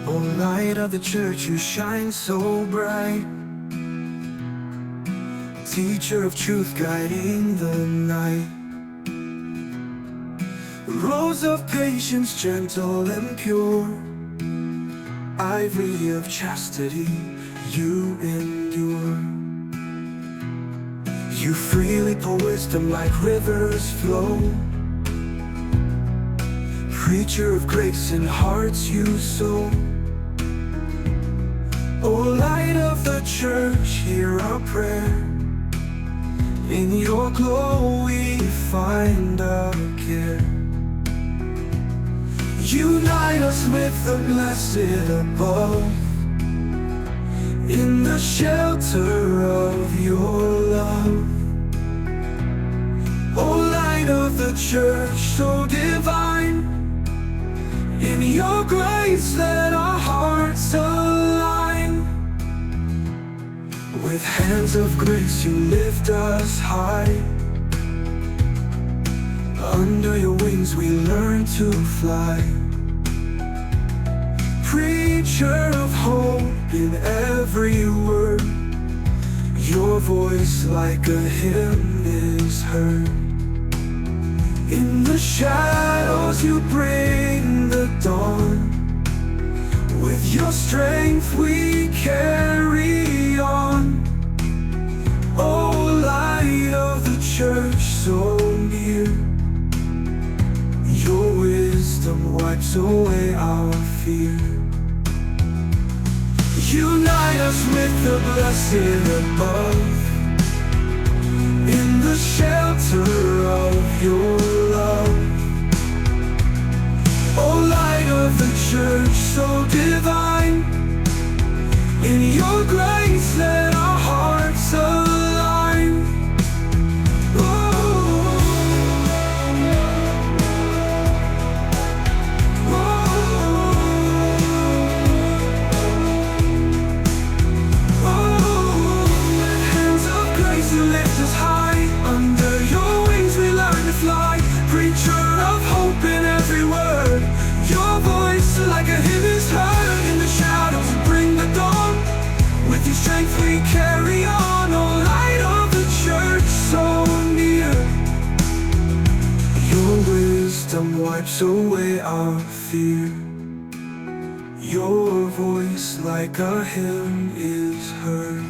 O light of the church, you shine so bright. Teacher of truth, guiding the night. Rose of patience, gentle and pure. Ivory of chastity, you endure. You freely pour wisdom like rivers flow. Preacher of grace in hearts you sow. O light of the church, hear our prayer. In your glow we find our care. Unite us with the blessed above, in the shelter of your love. O light of the church so divine, in your grace let our hearts align. With hands of grace you lift us high. Under your wings we learn to fly. Preacher of hope in every word, your voice like a hymn is heard. In the shadows you bring the dawn. With your strength we carry on. O light of the church so near, your wisdom wipes away our fear. Unite us with the blessed above, in the shelter of your love. O light of the church so divine, in your grace let our hearts align. Preacher of hope in every word, your voice like a hymn is heard. In the shadows you bring the dawn. With your strength we carry on. O light of the church so near, your wisdom wipes away our fear. Your voice like a hymn is heard.